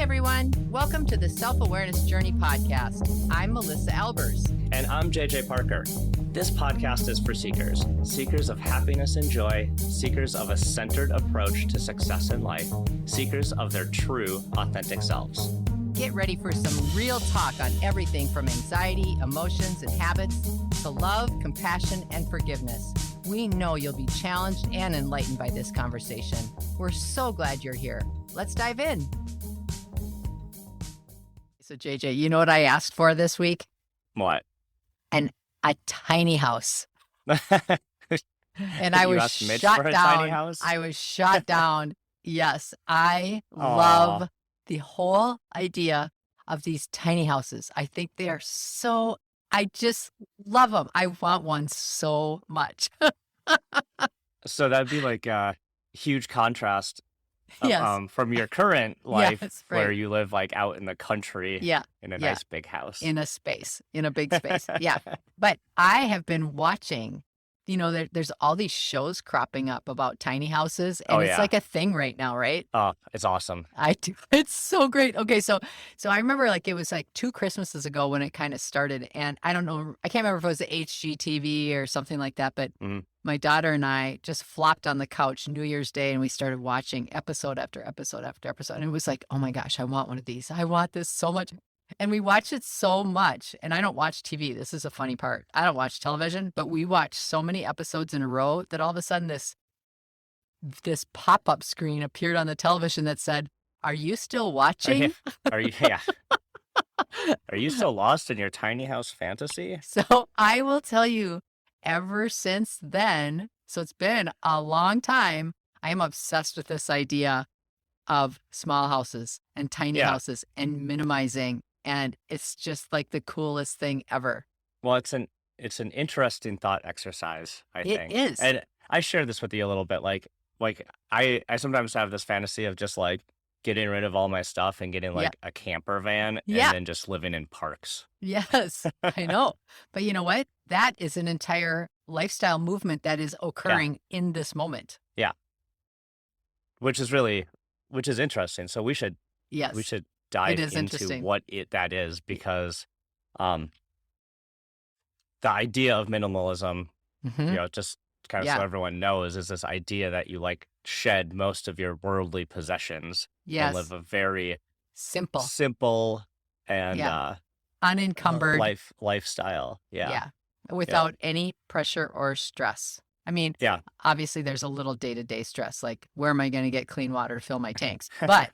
everyone. Welcome to the Self-Awareness Journey podcast. I'm Melissa Albers. And I'm JJ Parker. This podcast is for seekers, seekers of happiness and joy, seekers of a centered approach to success in life, seekers of their true, authentic selves. Get ready for some real talk on everything from anxiety, emotions, and habits to love, compassion, and forgiveness. We know you'll be challenged and enlightened by this conversation. We're so glad you're here. Let's dive in. So JJ, you know what I asked for this week? What? A tiny house. And I was Mitch shot for a down. tiny house? I was shot down. Yes, I love the whole idea of these tiny houses. I think they are I just love them. I want one so much. So that'd be like a huge contrast Yes. from your current life Yes, where right. you live like out in the country Yeah. in a Yeah. nice big house. In a big space. Yeah. But I have been watching, there's all these shows cropping up about tiny houses, and it's like a thing right now, right? Oh, it's awesome. I do. It's so great. Okay, so I remember it was like 2 Christmases ago when it kind of started, and I don't know, I can't remember if it was the HGTV or something like that, but my daughter and I just flopped on the couch New Year's Day and we started watching episode after episode after episode. And it was like, oh my gosh, I want one of these. I want this so much. And we watched it so much. And I don't watch TV. This is a funny part. I don't watch television, but we watched so many episodes in a row that all of a sudden this pop-up screen appeared on the television that said, "Are you still watching?" Are you? Yeah. Are you still lost in your tiny house fantasy? So I will tell you, ever since then, so it's been a long time, I am obsessed with this idea of small houses and tiny houses and minimizing. And it's just like the coolest thing ever. Well, it's an interesting thought exercise, I think. It is. And I share this with you a little bit. Like I sometimes have this fantasy of just like getting rid of all my stuff and getting like a camper van and then just living in parks. Yes, I know. But you know what? That is an entire lifestyle movement that is occurring in this moment. Yeah. Which is interesting. So we should dive into what that is, because the idea of minimalism, just kind of so everyone knows, is this idea that you like shed most of your worldly possessions and live a very simple and unencumbered lifestyle. Yeah. Without any pressure or stress. I mean, obviously there's a little day-to-day stress, like where am I going to get clean water to fill my tanks? But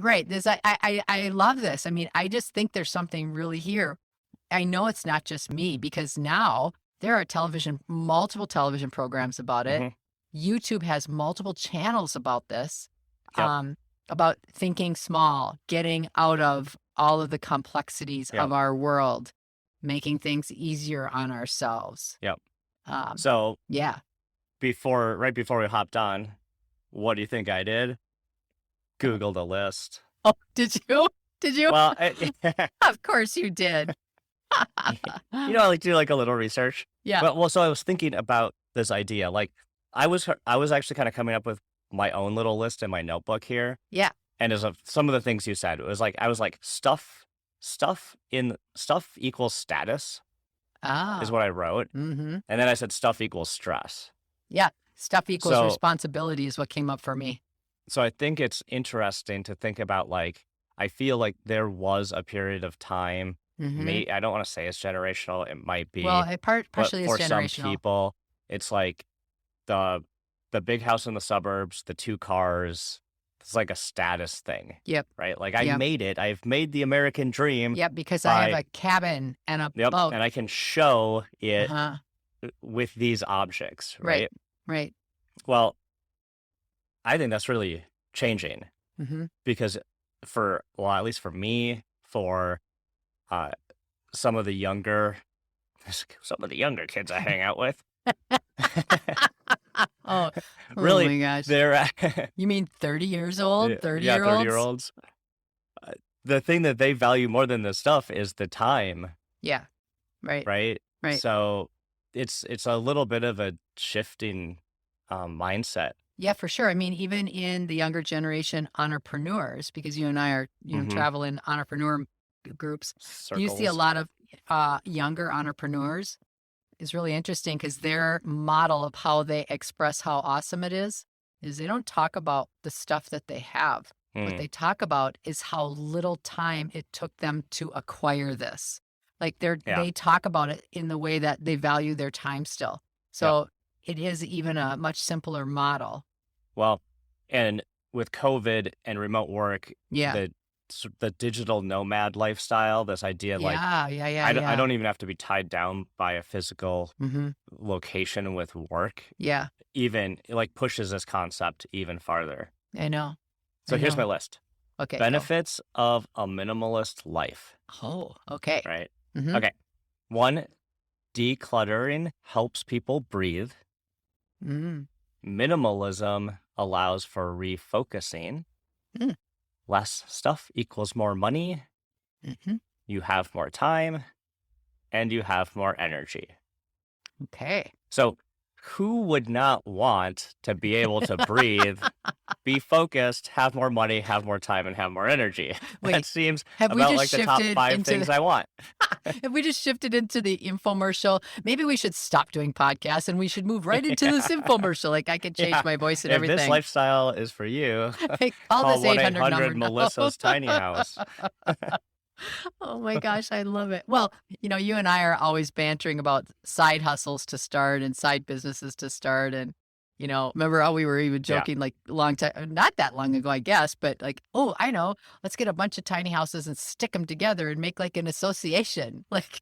right, I love this. I mean, I just think there's something really here. I know it's not just me, because now there are multiple television programs about it. YouTube has multiple channels about this, about thinking small, getting out of all of the complexities of our world, making things easier on ourselves. Yep. Right before we hopped on, what do you think I did? Googled a list. Oh, did you? Did you? Well, of course you did. I like do like a little research. Yeah. Well, so I was thinking about this idea. Like I was actually kind of coming up with my own little list in my notebook here. Yeah. And as of some of the things you said, it was like I was like stuff equals status. Is what I wrote. And then I said stuff equals stress. Yeah. Stuff equals responsibility is what came up for me. So I think it's interesting to think about, like, I feel like there was a period of time, I don't want to say it's generational, it might be. Well, partially it's for generational. some people, it's like the big house in the suburbs, the 2 cars, it's like a status thing. Yep. Right? Like I made it. I've made the American dream. Yep, because I have a cabin and a boat. And I can show it with these objects, right? Right. Well, I think that's really changing because at least for me, for some of the younger kids I hang out with. Really, oh my gosh. They're you mean 30 years old? 30-year-olds? 30-year-olds. The thing that they value more than the stuff is the time. Yeah. Right. Right. Right. So it's a little bit of a shifting mindset. Yeah, for sure. I mean, even in the younger generation entrepreneurs, because you and I are, travel in entrepreneur groups, you see a Circles. lot of younger entrepreneurs. Is really interesting because their model of how they express how awesome it is they don't talk about the stuff that they have. What they talk about is how little time it took them to acquire this. Like Yeah. they talk about it in the way that they value their time still. So it is even a much simpler model. Well, and with COVID and remote work, Yeah. the digital nomad lifestyle, this idea like I don't even have to be tied down by a physical location with work. Yeah. Even like pushes this concept even farther. I know. So here's my list. Okay. Benefits of a minimalist life. Oh, okay. Right. Okay. 1, decluttering helps people breathe. Minimalism allows for refocusing. Less stuff equals more money. You have more time, and you have more energy. Okay. So who would not want to be able to breathe, be focused, have more money, have more time, and have more energy? That seems about like the top 5 things I want. If we just shifted into the infomercial, maybe we should stop doing podcasts and we should move right into this infomercial. Like I could change my voice and everything. If this lifestyle is for you, call this 800 number. Melissa's Tiny House. Oh my gosh, I love it. Well, you and I are always bantering about side hustles to start and side businesses to start. And, remember how we were even joking like a long time, not that long ago, I guess, but like, oh, I know, let's get a bunch of tiny houses and stick them together and make like an association. Like,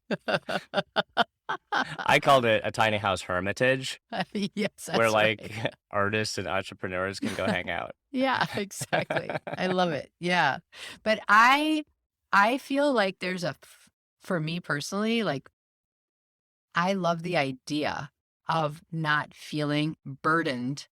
I called it a tiny house hermitage. Yes, where like artists and entrepreneurs can go hang out. Yeah, exactly. I love it. Yeah. But I feel like there's for me personally, like I love the idea of not feeling burdened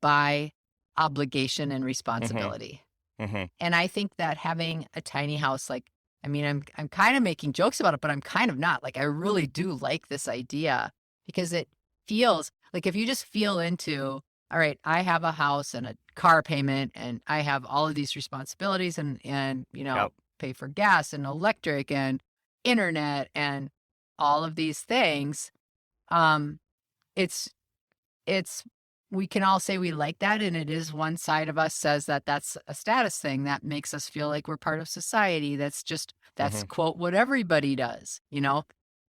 by obligation and responsibility. And I think that having a tiny house, like, I mean, I'm kind of making jokes about it, but I'm kind of not. Like, I really do like this idea because it feels like if you just feel into, all right, I have a house and a car payment and I have all of these responsibilities and pay for gas and electric and internet and all of these things. It's we can all say we like that, and it is one side of us says that that's a status thing that makes us feel like we're part of society. That's quote what everybody does,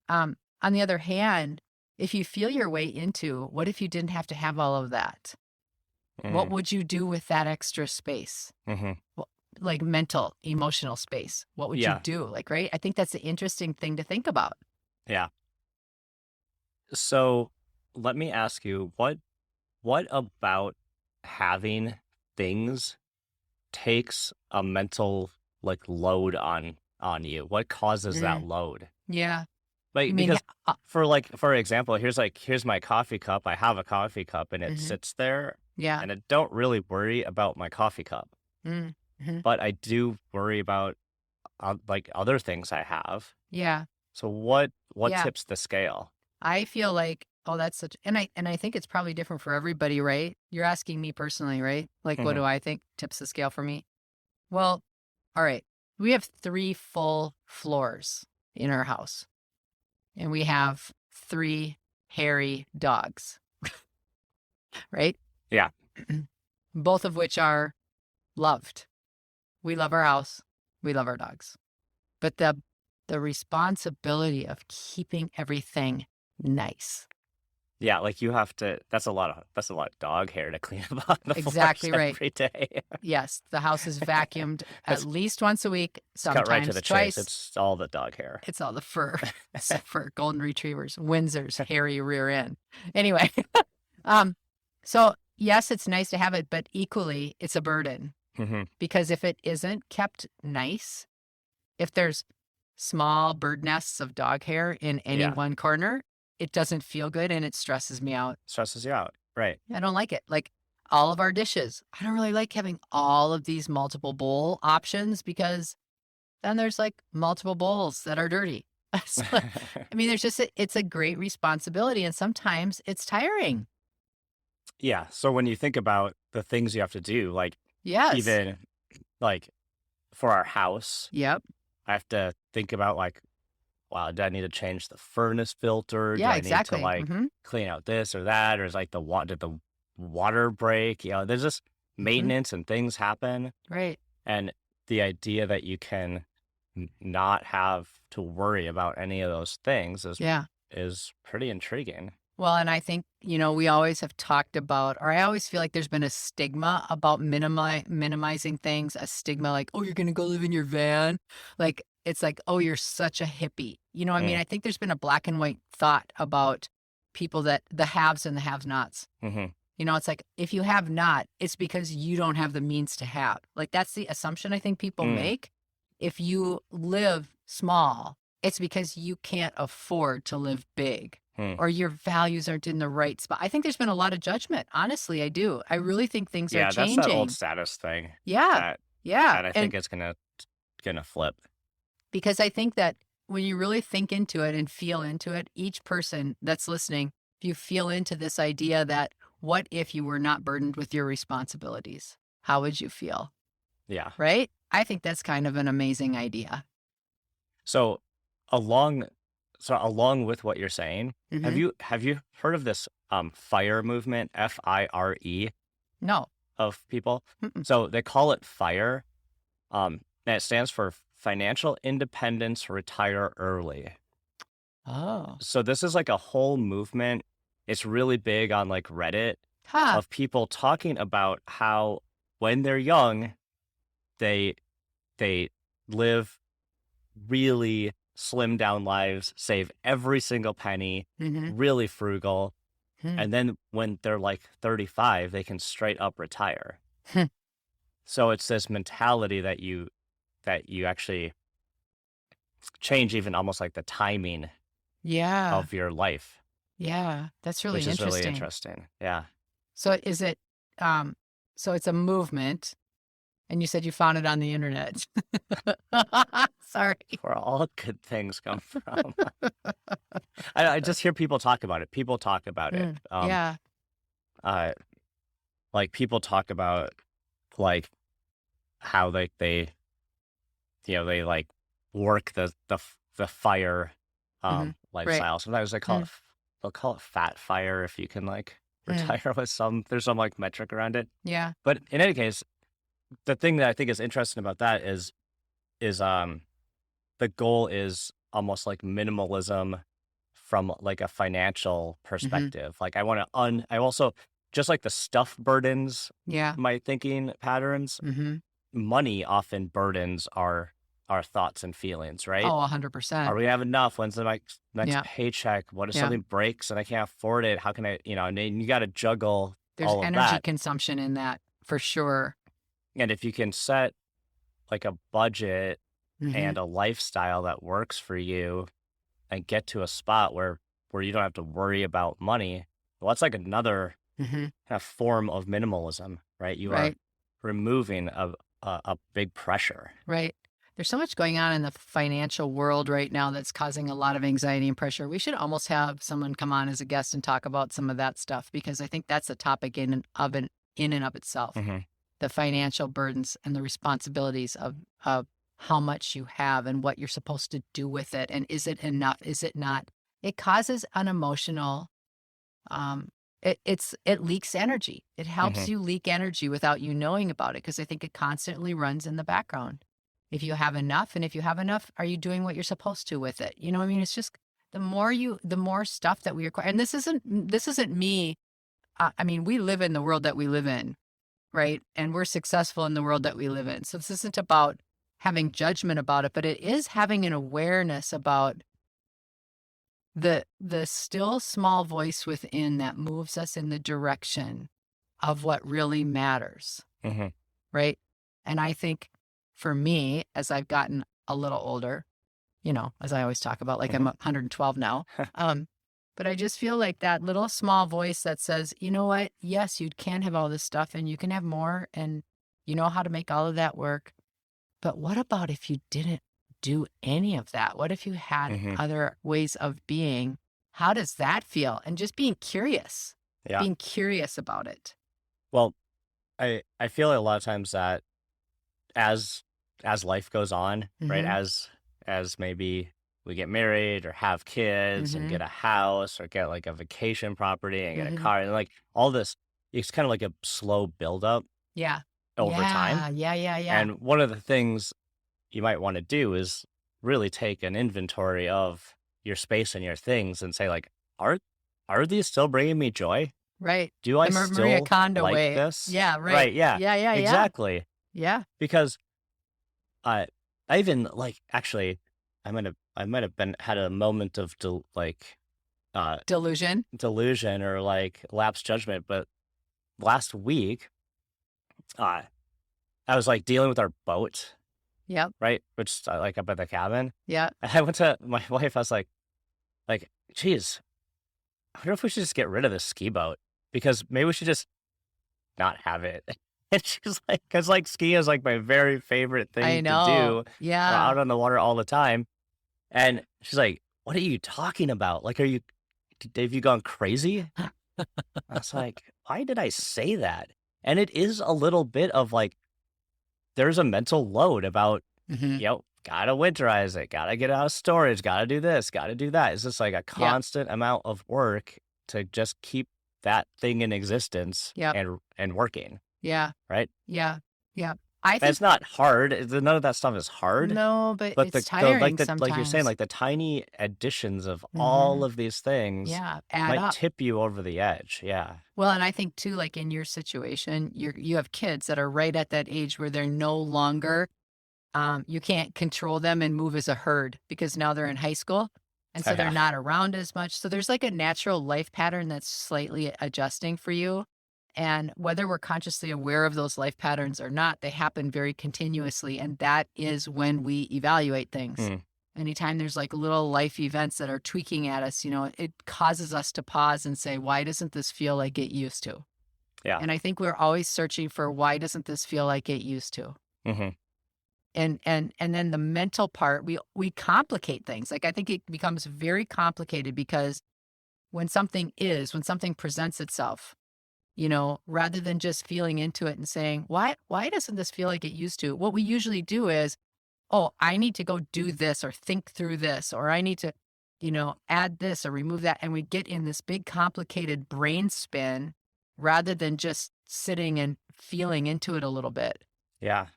On the other hand, if you feel your way into what if you didn't have to have all of that? What would you do with that extra space? Well, like mental, emotional space. What would you do? Like, right? I think that's an interesting thing to think about. Yeah. So let me ask you, what about having things takes a mental like load on you? What causes that load? Yeah. Like, because for example, here's my coffee cup. I have a coffee cup and it sits there. Yeah. And I don't really worry about my coffee cup. But I do worry about like other things I have. Yeah. So what tips the scale? I feel like, that's such, and I think it's probably different for everybody, right? You're asking me personally, right? Like, what do I think tips the scale for me? Well, all right. We have 3 full floors in our house, and we have 3 hairy dogs, right? Yeah. Both of which are loved. We love our house. We love our dogs. But the responsibility of keeping everything nice. Yeah, like you have to. That's a lot of dog hair to clean up on the Exactly floors right. every day. Yes, the house is vacuumed at least once a week. Sometimes cut right to the twice. chase. It's all the dog hair. It's all the fur, for golden retrievers, Windsors, hairy rear end. Anyway, so yes, it's nice to have it, but equally, it's a burden because if it isn't kept nice, if there's small bird nests of dog hair in any one corner, it doesn't feel good and it stresses me out. Stresses you out, right? I don't like it. Like all of our dishes, I don't really like having all of these multiple bowl options because then there's like multiple bowls that are dirty. So, I mean, it's a great responsibility and sometimes it's tiring. Yeah. So when you think about the things you have to do, like Yes. even like for our house, Yep. I have to think about like, wow, do I need to change the furnace filter? Do Yeah, I need to exactly. like clean out this or that? Or is like did the water break? There's just maintenance and things happen. Right. And the idea that you can not have to worry about any of those things Yeah. is pretty intriguing. Well, and I think, we always have talked about, or I always feel like there's been a stigma about minimizing things, a stigma like, oh, you're going to go live in your van. Like, it's like, oh, you're such a hippie. I mean, Mm. I think there's been a black and white thought about people that the haves and the have nots. Mm-hmm. It's like, if you have not, it's because you don't have the means to have. Like, that's the assumption I think people Mm. make. If you live small, it's because you can't afford to live big. Or your values aren't in the right spot. I think there's been a lot of judgment. Honestly, I do. I really think things are Yeah, that's that old changing. status thing Yeah. that Yeah. I And think is gonna flip. because I think that when you really think into it and feel into it, each person that's listening, if you feel into this idea that what if you were not burdened with your responsibilities? How would you feel? Yeah. Right? I think that's kind of an amazing idea. So along along with what you're saying, Mm-hmm. have you heard of this FIRE movement, FIRE, No. of people? Mm-mm. So they call it FIRE. And it stands for Financial Independence Retire Early. Oh. So this is like a whole movement. It's really big on like Reddit Ha. of people talking about how when they're young, they they live really slim down lives, save every single penny, Mm-hmm. really frugal. Hmm. And then when they're like 35, they can straight up retire. Hmm. So it's this mentality that you actually change even almost like the timing Yeah. of your life, Yeah. That's really which is really interesting. interesting. Yeah. So is it, so it's a movement, and you said you found it on the internet. Sorry. Where all good things come from. I just hear people talk about it. People talk about it. Yeah. Uh, like people talk about like how they they like work the fire Right. lifestyle. Sometimes they'll call it fat fire if you can like retire with there's some like metric around it. Yeah. But in any case, the thing that I think is interesting about that is the goal is almost like minimalism from like a financial perspective. Like I also just like the stuff burdens Yeah. my thinking patterns. Money often burdens our thoughts and feelings, right? Oh, Are 100%. we have enough? When's the next Yeah. paycheck? What if Yeah. something breaks and I can't afford it? How can I, and then you got to juggle There's all of energy that. consumption in that for sure. And if you can set like a budget and a lifestyle that works for you and get to a spot where you don't have to worry about money, well, that's like another kind of form of minimalism, right? You are Right. removing a big pressure. Right. There's so much going on in the financial world right now that's causing a lot of anxiety and pressure. We should almost have someone come on as a guest and talk about some of that stuff, because I think that's a topic in and of itself. The financial burdens and the responsibilities of how much you have and what you're supposed to do with it. And is it enough? Is it not? It causes an emotional, it leaks energy. It helps you leak energy without you knowing about it, because I think it constantly runs in the background. If you have enough, and if you have enough, are you doing what you're supposed to with it? You know what I mean? It's just the more stuff that we require. And this isn't me. I mean, we live in the world that we live in, right? And we're successful in the world that we live in. So this isn't about having judgment about it, but it is having an awareness about the still small voice within that moves us in the direction of what really matters, right? And I think for me, as I've gotten a little older, as I always talk about, like I'm 112 now, but I just feel like that little small voice that says, you know what? Yes, you can have all this stuff and you can have more, and you know how to make all of that work. But what about if you didn't do any of that? What if you had other ways of being? How does that feel? And just being curious. Yeah. being curious about it. Well, I feel like a lot of times that as life goes on, right? Mm-hmm. As maybe we get married or have kids and Mm-hmm. get a house or get like a vacation property and get a Mm-hmm. car and like all this, it's kind of like a slow buildup Yeah. over time. Yeah. Yeah. Yeah. Yeah. And one of the things you might want to do is really take an inventory of your space and your things and say like, are these still bringing me joy? Right. Do I The Maria still Kondo like way. this? Yeah. Right. Right. Yeah, Yeah. Yeah. Yeah. exactly. Yeah. Because I I even like actually I might have been had a moment of uh Delusion. delusion or like lapse judgment, but last week uh I was like dealing with our boat, Yep. right? Which is like up at the cabin. Yeah. And I went to my wife, I was like, geez, I wonder if we should just get rid of this ski boat because maybe we should just not have it. And she's like, because like ski is like my very favorite I thing to know. do. We're Yeah. out on the water all the time. And she's like, what are you talking about? Like, have you gone crazy? I was like, why did I say that? And it is a little bit of like, there's a mental load about, Mm-hmm. gotta winterize it, gotta get it out of storage, gotta do this, gotta do that. It's just like a Yep. constant amount of work to just keep that thing in existence Yep. and working, Yeah. right? Yeah. Yeah. I And think it's not hard. None of that stuff is hard. no, but But it's tiring like you're saying, sometimes. like the tiny additions of all Mm-hmm. of these things Yeah. Add might up. tip you over the edge. Yeah. Well, and I think too, like in your situation, you have kids that are right at that age where they're no longer, you can't control them and move as a herd because now they're in high school. And so they're Yeah. not around as much. So there's like a natural life pattern that's slightly adjusting for you. And whether we're consciously aware of those life patterns or not, they happen very continuously. And that is when we evaluate things. Mm, Anytime there's like little life events that are tweaking at us, it causes us to pause and say, why doesn't this feel like it used to? yeah. And I think we're always searching for why doesn't this feel like it used to? Hmm. And then the mental part, we complicate things. Like I think it becomes very complicated because when something presents itself, rather than just feeling into it and saying, why doesn't this feel like it used to? What we usually do is, oh, I need to go do this or think through this, or I need to, add this or remove that. And we get in this big complicated brain spin rather than just sitting and feeling into it a little bit. Yeah.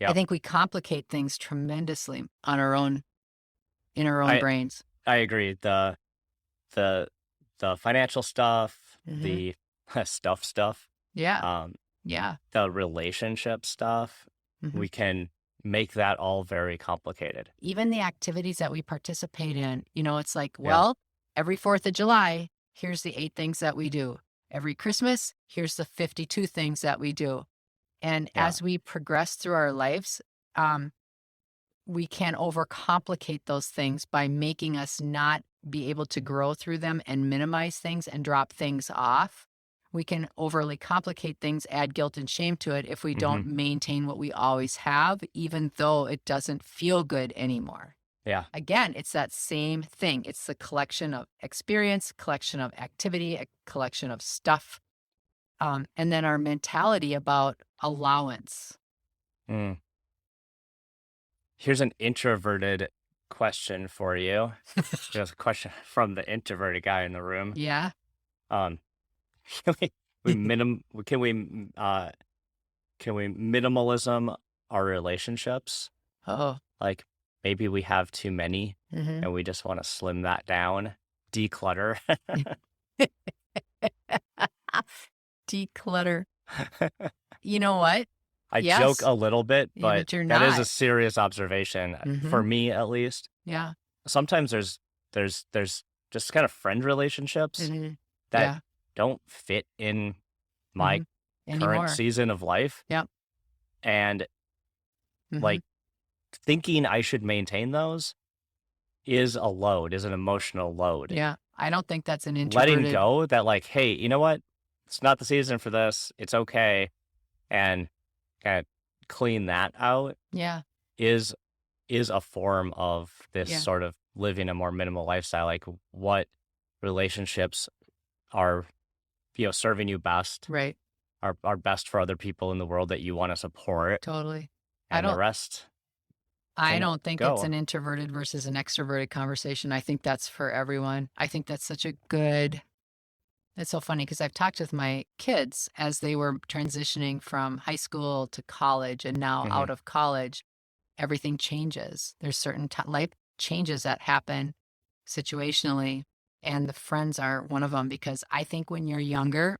I Yep. think we complicate things tremendously on in our own I brains. I agree. The financial stuff, Hmm. the stuff, Yeah. um, Yeah. the relationship stuff, Hmm. we can make that all very complicated. Even the activities that we participate in, it's like, Yeah. well, every 4th of July, here's the 8 things that we do. Every Christmas, here's the 52 things that we do. And Yeah. as we progress through our lives, we can overcomplicate those things by making us not be able to grow through them and minimize things and drop things off. We can overly complicate things, add guilt and shame to it if we Hmm. don't maintain what we always have, even though it doesn't feel good anymore. Yeah. Again, it's that same thing. It's the collection of experience, collection of activity, a collection of stuff. And then our mentality about allowance. Mm. Here's an introverted question for you. Here's a question from the introverted guy in the room. Yeah. Um, can can we minimalism our relationships? Oh. Like maybe we have too many Hmm. and we just want to slim that down, declutter. Declutter. You know what? I Yes. joke a little bit, Yeah, but but you're that is a not. serious observation for Mhm. me, at least. Yeah. Sometimes there's just kind of friend relationships Mhm. that Yeah. don't fit in my Mhm. current Anymore. season of life, Yep. and Mhm. like thinking I should maintain those is a load, is an emotional load. Yeah. I don't think that's an Letting introverted. go that like, hey, you know what? It's not the season for this. It's okay, and kind of clean that out Yeah. is a form of this Yeah. sort of living a more minimal lifestyle. Like what relationships are serving you best, Right. are best for other people in the world that you want to support, Totally. I and the don't rest I can don't think it's go. an introverted versus an extroverted conversation. I think that's for everyone. I think that's such a good It's so funny because I've talked with my kids as they were transitioning from high school to college and now Hmm. out of college, everything changes. There's certain life changes that happen situationally, and the friends are one of them because I think when you're younger,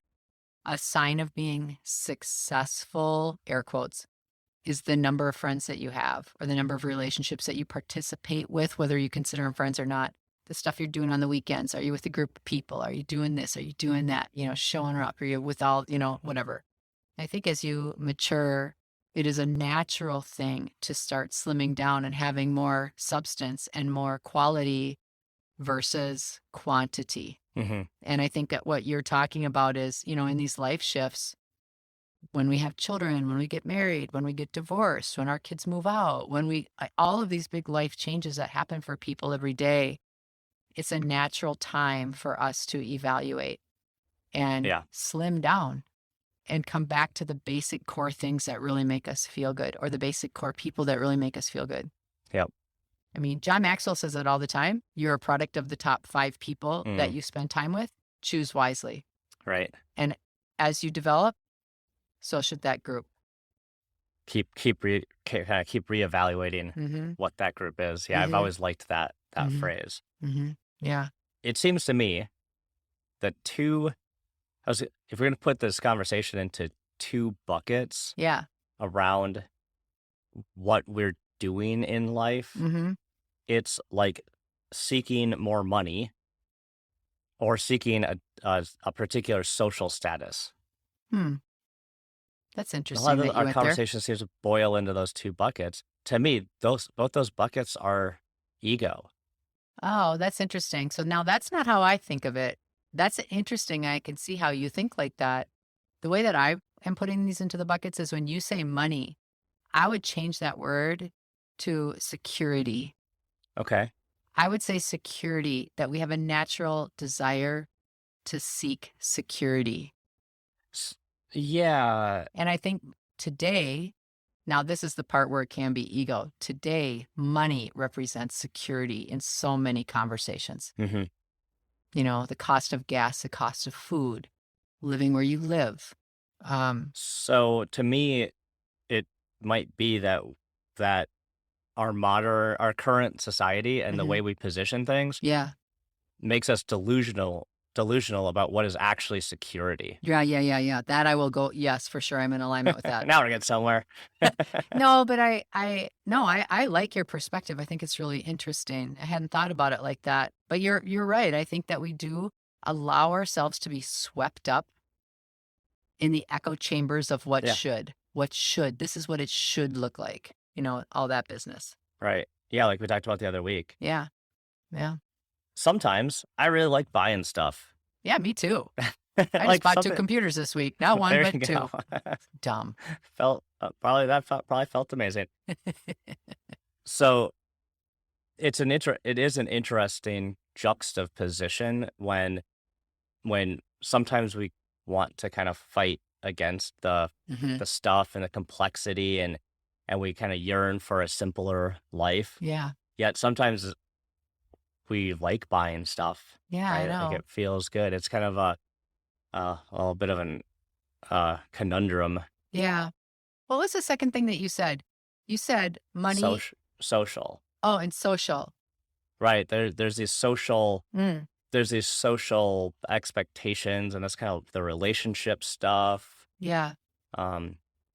a sign of being successful, air quotes, is the number of friends that you have or the number of relationships that you participate with, whether you consider them friends or not. The stuff you're doing on the weekends. Are you with a group of people? Are you doing this? Are you doing that? Showing up. Are you with all, whatever. I think as you mature, it is a natural thing to start slimming down and having more substance and more quality versus quantity. Hmm. And I think that what you're talking about is, in these life shifts, when we have children, when we get married, when we get divorced, when our kids move out, all of these big life changes that happen for people every day, it's a natural time for us to evaluate and Yeah. slim down and come back to the basic core things that really make us feel good, or the basic core people that really make us feel good. Yep. I mean, John Maxwell says it all the time. You're a product of the top 5 people that you spend time with. Choose wisely. Right. And as you develop, so should that group. Keep reevaluating what that group is. Yeah, I've always liked that phrase. Yeah. It seems to me that if we're going to put this conversation into 2 buckets Yeah. around what we're doing in life, it's like seeking more money or seeking a particular social status. That's A interesting lot of that you our went there. conversation seems to boil into those 2 buckets. To me, both those buckets are ego. Oh, that's interesting. So now that's not how I think of it. That's interesting. I can see how you think like that. The way that I am putting these into the buckets is when you say money, I would change that word to security. Okay. I would say security, that we have a natural desire to seek security. Yeah. And I think today, now this is the part where it can be ego. Today, money represents security in so many conversations. Hmm. The cost of gas, the cost of food, living where you live. So to me, it might be that our current society and the way we position things Yeah. makes us delusional about what is actually security. Yeah. That I will go. Yes, for sure. I'm in alignment with that. Now we're getting somewhere. No, but I like your perspective. I think it's really interesting. I hadn't thought about it like that, but you're right. I think that we do allow ourselves to be swept up in the echo chambers of what Yeah. should. This is what it should look like. All that business. Right. Yeah, like we talked about the other week. Yeah. Sometimes I really like buying stuff. Yeah, me too. I just Like bought 2 something. computers this week. Not one, There but you 2. go. Dumb. Probably felt amazing. So it is an interesting juxtaposition when sometimes we want to kind of fight against the stuff and the complexity and we kind of yearn for a simpler life. Yeah. Yet sometimes we like buying stuff. Yeah, right? I know. Like it feels good. It's kind of a little bit of an conundrum. Yeah. What was the second thing that you said? You said money. Social. Oh, and social. Right. There's these social expectations, and that's kind of the relationship stuff. Yeah.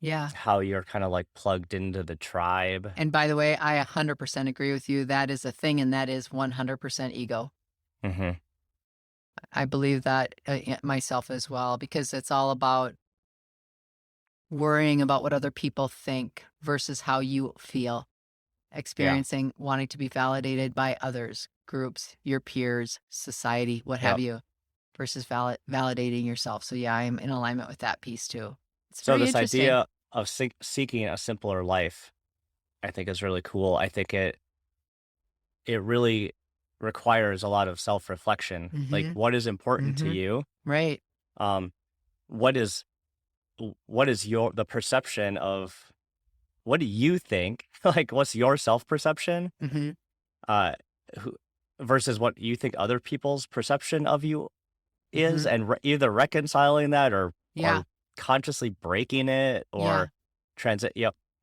Yeah. How you're kind of like plugged into the tribe. And by the way, I 100% agree with you. That is a thing, and that is 100% ego. Mm-hmm. I believe that myself as well, because it's all about worrying about what other people think versus how you feel, experiencing, wanting to be validated by others, groups, your peers, society, what have you, versus validating yourself. So yeah, I'm in alignment with that piece too. So this idea of seeking a simpler life, I think is really cool. I think it really requires a lot of self-reflection. Like what is important to you? Right. what is the perception of, what do you think? Like, what's your self-perception? Uh, versus what you think other people's perception of you is, and either reconciling that or consciously breaking it or transit.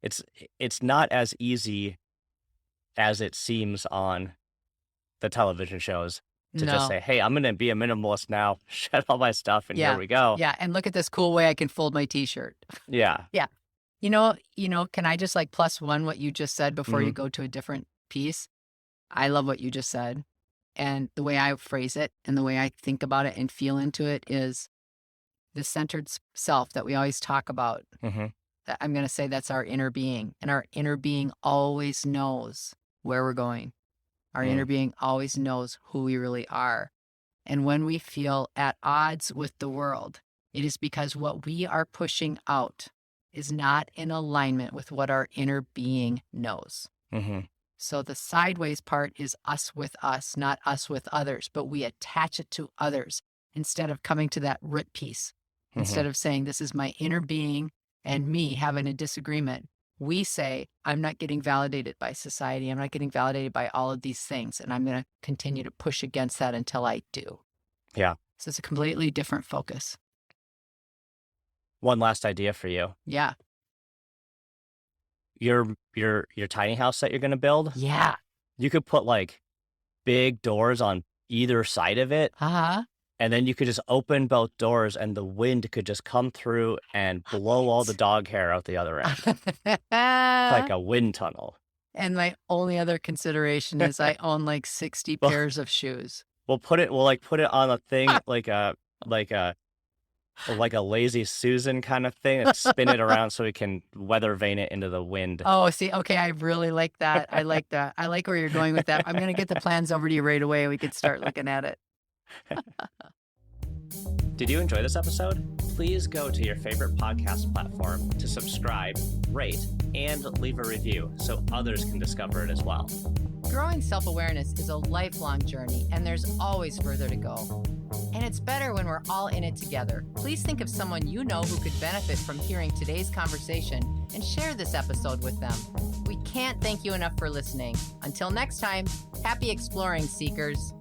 It's not as easy as it seems on the television shows to just say, hey, I'm going to be a minimalist now, shed all my stuff, and here we go. Yeah, and look at this cool way I can fold my t-shirt. Yeah. Yeah. You know, can I just like plus one what you just said before you go to a different piece? I love what you just said. And the way I phrase it and the way I think about it and feel into it is the centered self that we always talk about. That I'm going to say that's our inner being. And our inner being always knows where we're going. Our inner being always knows who we really are. And when we feel at odds with the world, it is because what we are pushing out is not in alignment with what our inner being knows. So the sideways part is us with us, not us with others, but we attach it to others instead of coming to that root piece. Instead of saying, this is my inner being and me having a disagreement, we say, I'm not getting validated by society. I'm not getting validated by all of these things. And I'm going to continue to push against that until I do. Yeah. So it's a completely different focus. One last idea for you. Yeah. Your tiny house that you're going to build. Yeah. You could put like big doors on either side of it. And then you could just open both doors and the wind could just come through and blow all the dog hair out the other end. Like a wind tunnel. And my only other consideration is I own like 60 pairs of shoes. We'll put it on a thing like a lazy Susan kind of thing and spin it around so we can weather vane it into the wind. Oh, see, okay, I really like that. I like that. I like where you're going with that. I'm going to get the plans over to you right away. We could start looking at it. Did you enjoy this episode? Please go to your favorite podcast platform to subscribe, rate, and leave a review so others can discover it as well. Growing self-awareness is a lifelong journey, and there's always further to go. And it's better when we're all in it together. Please think of someone you know who could benefit from hearing today's conversation and share this episode with them. We can't thank you enough for listening. Until next time, happy exploring, seekers.